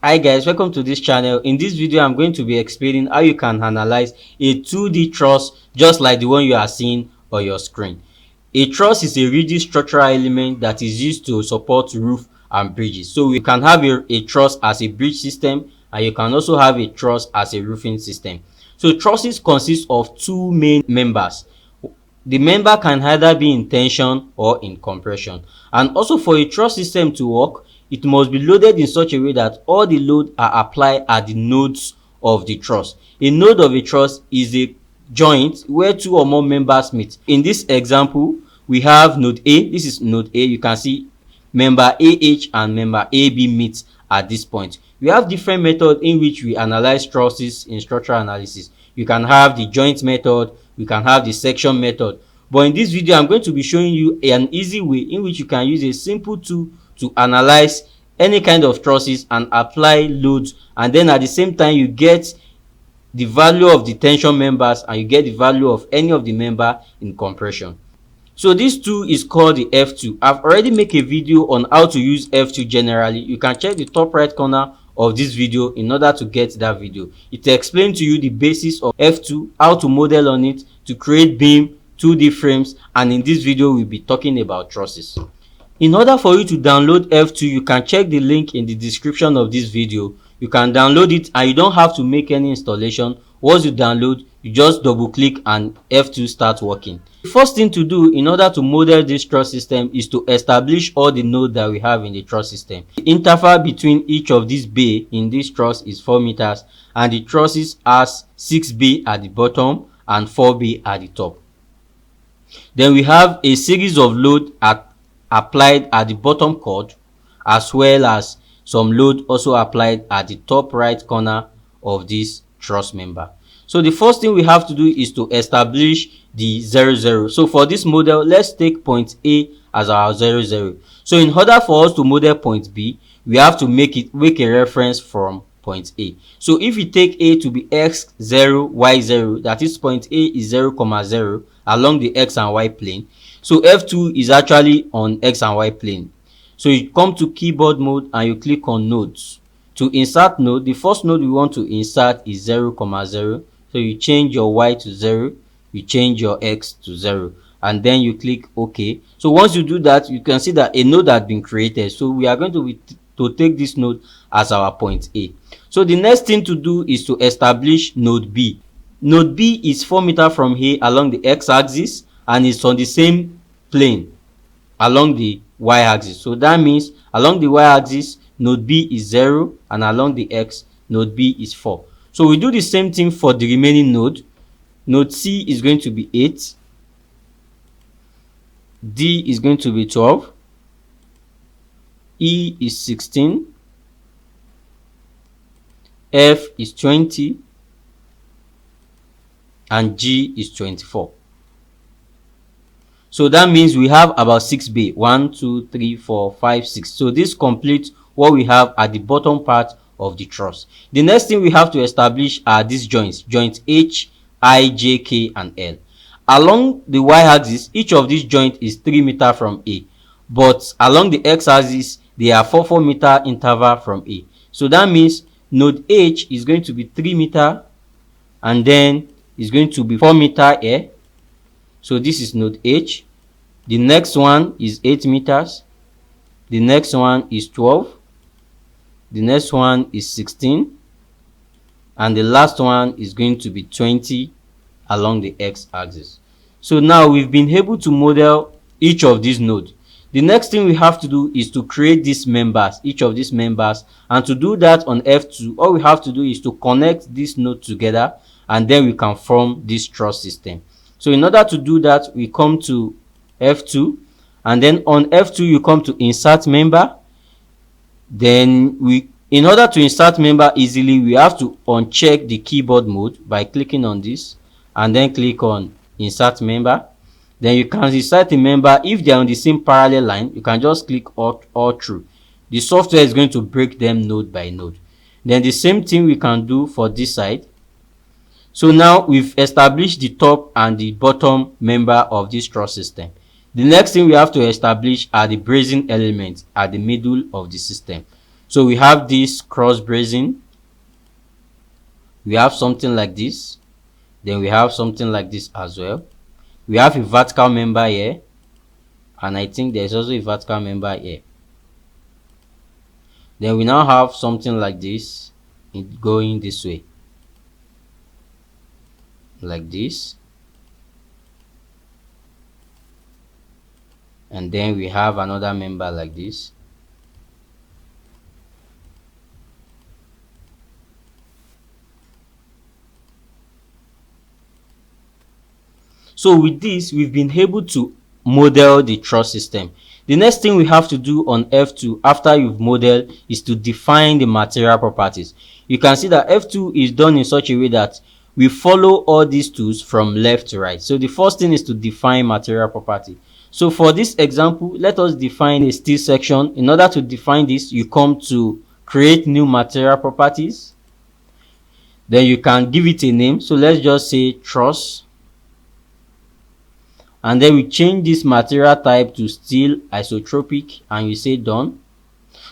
Hi guys, welcome to this channel. In this video I'm going to be explaining how you can analyze a 2D truss just like the one you are seeing on your screen. A truss is a rigid structural element that is used to support roof and bridges. So we can have a truss as a bridge system, and you can also have a truss as a roofing system. So trusses consist of two main members. The member can either be in tension or in compression, and also for a truss system to work, it must be loaded in such a way that all the load are applied at the nodes of the truss. A node of a truss is a joint where two or more members meet. In this example, we have node A. This is node A. You can see member AH and member AB meet at this point. We have different methods in which we analyze trusses in structural analysis. You can have the joint method, we can have the section method, but in this video I'm going to be showing you an easy way in which you can use a simple tool to analyze any kind of trusses and apply loads, and then at the same time you get the value of the tension members and you get the value of any of the member in compression. So this tool is called the F2. I've already made a video on how to use F2 generally. You can check the top right corner of this video in order to get that video. It explains to you the basis of F2, how to model on it, to create beam, 2D frames, and in this video we'll be talking about trusses. In order for you to download F2, you can check the link in the description of this video. You can download it and you don't have to make any installation. Once you download, you just double click and F2 starts working. The first thing to do in order to model this truss system is to establish all the nodes that we have in the truss system. The interval between each of these bay in this truss is 4 meters, and the trusses has 6 bay at the bottom and 4 bay at the top. Then we have a series of load applied at the bottom chord, as well as some load also applied at the top right corner of this truss member. So the first thing we have to do is to establish the 0, 0. So for this model, let's take point A as our 0, 0. So in order for us to model point B, we have to make a reference from point A. So if we take A to be x0, y0, that is point A is 0, 0 along the x and y plane. So F2 is actually on x and y plane. So you come to keyboard mode and you click on nodes. To insert node, the first node we want to insert is 0, 0. So you change your y to 0, you change your x to 0, and then you click OK. So once you do that, you can see that a node has been created. So we are going to take this node as our point A. So the next thing to do is to establish node B. Node B is 4 meters from here along the x-axis, and it's on the same plane along the y-axis. So that means along the y-axis, node B is 0, and along the x, node B is 4. So we do the same thing for the remaining node. Node C is going to be 8, D is going to be 12, E is 16, F is 20, and G is 24. So that means we have about 6 bay. 1, 2, 3, 4, 5, 6. So this completes what we have at the bottom part of the truss. The next thing we have to establish are these joints, joint H, I, J, K, and L. Along the y-axis, each of these joints is 3 meters from A, but along the x-axis, they are 4 meter interval from A. So that means node H is going to be 3 meters, and then is going to be 4 meters here. So this is node H. The next one is 8 meters. The next one is 12. The next one is 16. And the last one is going to be 20 along the x-axis. So now we've been able to model each of these nodes. The next thing we have to do is to create these members, each of these members. And to do that on F2, all we have to do is to connect this node together, and then we can form this truss system. So in order to do that, we come to F2, and then on F2 you come to insert member. Then in order to insert member easily, we have to uncheck the keyboard mode by clicking on this and then click on insert member. Then you can insert a member. If they are on the same parallel line, you can just click all through. The software is going to break them node by node. Then the same thing we can do for this side. So now we've established the top and the bottom member of this truss system. The next thing we have to establish are the bracing elements at the middle of the system. So we have this cross bracing, we have something like this, then we have something like this as well. We have a vertical member here, and I think there's also a vertical member here. Then we now have something like this going this way, like this. And then we have another member like this. So with this, we've been able to model the truss system. The next thing we have to do on F2 after you've modeled is to define the material properties. You can see that F2 is done in such a way that we follow all these tools from left to right. So the first thing is to define material property. So for this example, let us define a steel section. In order to define this, you come to create new material properties. Then you can give it a name. So let's just say truss. And then we change this material type to steel isotropic, and you say done.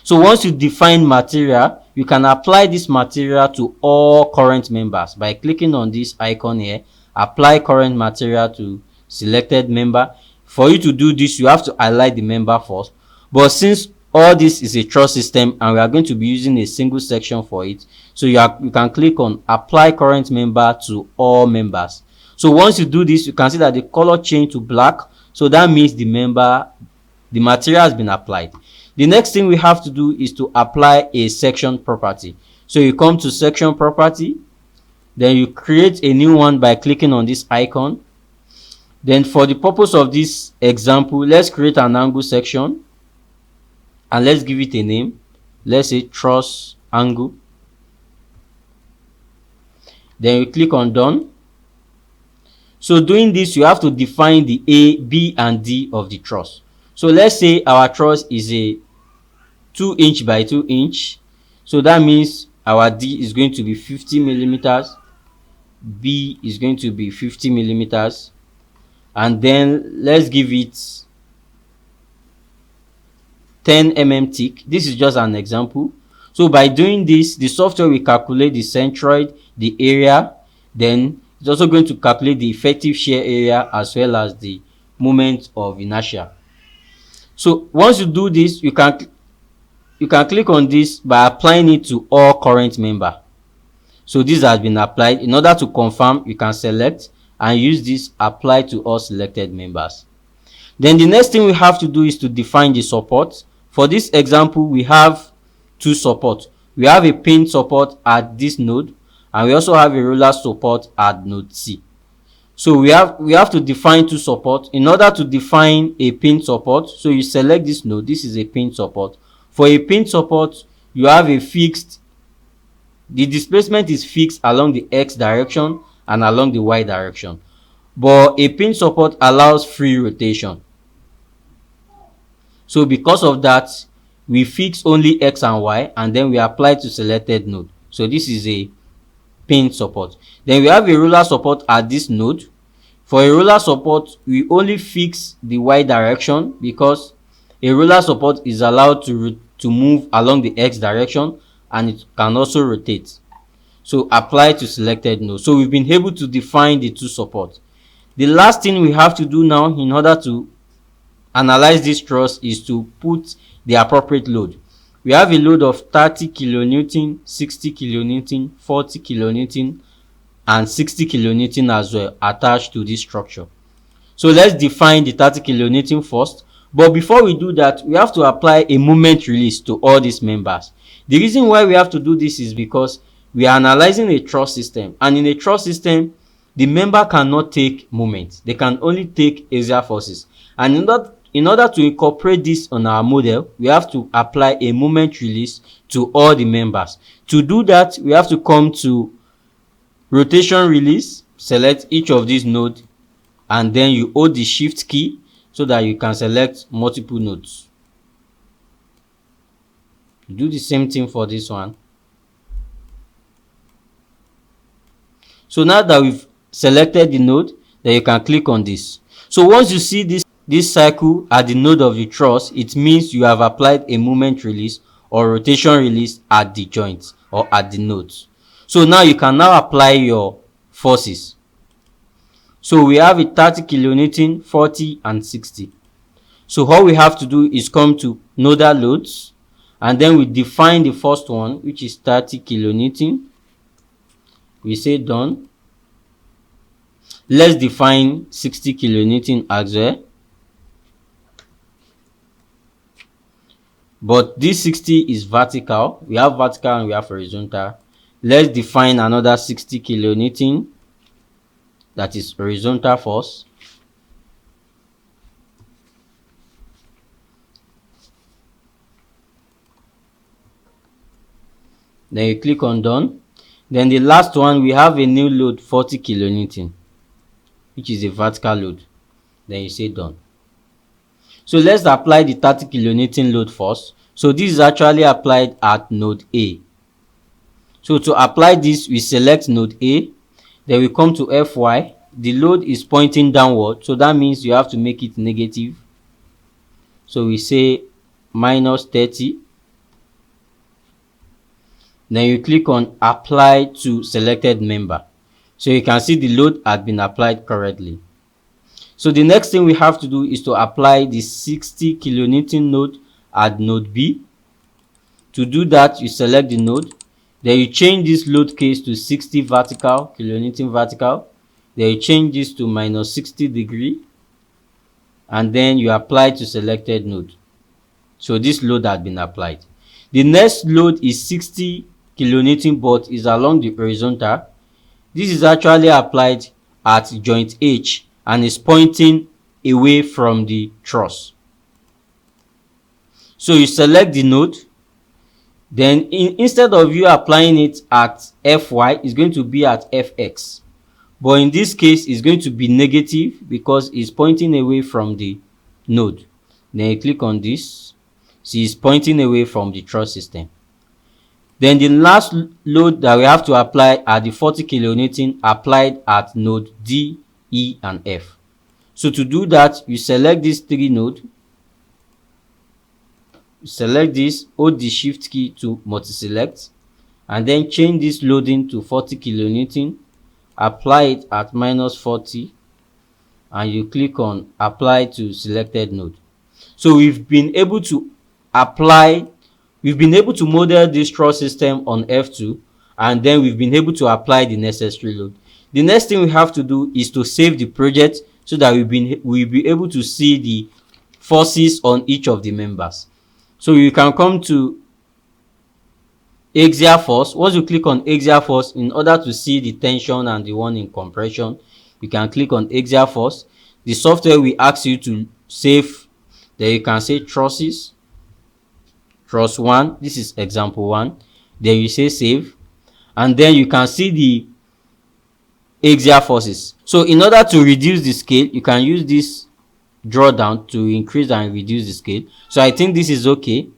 So once you define material, you can apply this material to all current members by clicking on this icon here, apply current material to selected member. For you to do this, you have to highlight the member first, but since all this is a truss system and we are going to be using a single section for it, so you can click on apply current member to all members. So once you do this, you can see that the color changed to black. So that means the material has been applied. The next thing we have to do is to apply a section property. So you come to section property, then you create a new one by clicking on this icon. Then for the purpose of this example, let's create an angle section and let's give it a name. Let's say truss angle. Then you click on done. So doing this, you have to define the A, B, and D of the truss. So let's say our truss is a 2 inch by 2 inch. So that means our D is going to be 50 millimeters. B is going to be 50 millimeters. And then let's give it 10 mm thick. This is just an example. So by doing this, the software will calculate the centroid, the area, then it's also going to calculate the effective shear area as well as the moment of inertia. So once you do this, you can click on this by applying it to all current member. So this has been applied. In order to confirm, you can select and use this apply to all selected members. Then the next thing we have to do is to define the support. For this example, we have two supports. We have a pin support at this node, and we also have a roller support at node C. So we have to define two supports. In order to define a pin support, so you select this node. This is a pin support. For a pin support, you have the displacement is fixed along the X direction and along the Y direction. But a pin support allows free rotation. So because of that, we fix only X and Y, and then we apply to selected node. So this is a pin support. Then we have a roller support at this node. For a roller support, we only fix the Y direction because a roller support is allowed to move along the X direction, and it can also rotate. So apply to selected node. So we've been able to define the two supports. The last thing we have to do now in order to analyze this truss is to put the appropriate load. We have a load of 30 kilonewton, 60 kilonewton, 40 kilonewton, and 60 kilonewton as well attached to this structure. So let's define the 30 kilonewton first. But before we do that, we have to apply a moment release to all these members. The reason why we have to do this is because we are analyzing a truss system, and in a truss system, the member cannot take moment. They can only take axial forces. And in order to incorporate this on our model, we have to apply a moment release to all the members. To do that, we have to come to rotation release, select each of these nodes, and then you hold the shift key so that you can select multiple nodes. Do the same thing for this one. So now that we've selected the node, then you can click on this. So once you see this cycle at the node of the truss, it means you have applied a moment release or rotation release at the joint or at the nodes. So now you can now apply your forces. So we have a 30 kilonewton, 40 and 60. So all we have to do is come to nodal loads, and then we define the first one, which is 30 kilonewton. We say done. Let's define 60 kilonewton as well. But this 60 is vertical. We have vertical and we have horizontal. Let's define another 60 kilonewton, that is horizontal force. Then you click on done. Then the last one, we have a new load, 40 kilonewton, which is a vertical load. Then you say done. So let's apply the 30 kilonewton load first. So this is actually applied at node A. So to apply this, we select node A, then we come to Fy. The load is pointing downward, so that means you have to make it negative. So we say minus 30. Then you click on apply to selected member. So you can see the load had been applied correctly. So the next thing we have to do is to apply the 60 kilonewton node at node B. To do that, you select the node, then you change this load case to 60 vertical, kilonewton vertical. Then you change this to minus 60 degree, and then you apply to selected node. So this load had been applied. The next load is 60 kilonewton, but is along the horizontal. This is actually applied at joint H and is pointing away from the truss. So you select the node, then instead of you applying it at Fy, it's going to be at Fx. But in this case, it's going to be negative because it's pointing away from the node. Then you click on this. See, it's pointing away from the truss system. Then the last load that we have to apply are the 40 kilonewton applied at node D, E, and F. So to do that, you select these three nodes. You select this, hold the shift key to multi-select, and then change this loading to 40 kilonewton. Apply it at minus 40, and you click on apply to selected node. So we've been able to model this truss system on F2, and then we've been able to apply the necessary load. The next thing we have to do is to save the project so that we'll be able to see the forces on each of the members. So you can come to axial force. Once you click on axial force, in order to see the tension and the one in compression, you can click on axial force. The software will ask you to save. Then you can say trusses, truss 1. This is example 1. Then you say save, and then you can see the axial forces. So in order to reduce the scale, you can use this draw down to increase and reduce the scale. So I think this is okay.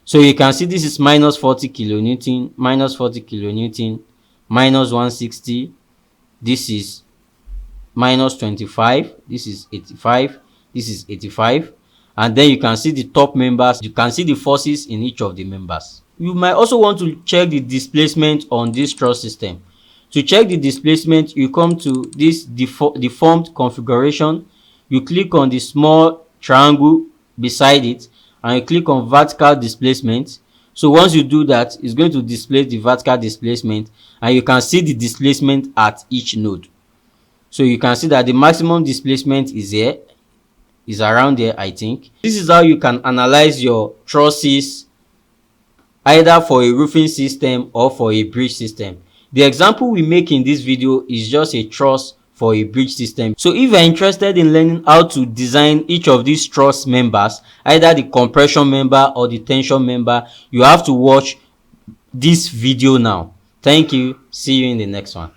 So you can see this is minus 40 kilonewton, minus 40 kilonewton, minus 160. This is minus 25. This is 85. This is 85. And then you can see the top members. You can see the forces in each of the members. You might also want to check the displacement on this truss system. To check the displacement, you come to this deformed configuration. You click on the small triangle beside it, and you click on vertical displacement. So once you do that, it's going to display the vertical displacement, and you can see the displacement at each node. So you can see that the maximum displacement is here, is around there, I think. This is how you can analyze your trusses, either for a roofing system or for a bridge system. The example we make in this video is just a truss for a bridge system. So if you're interested in learning how to design each of these truss members, either the compression member or the tension member, you have to watch this video now. Thank you. See you in the next one.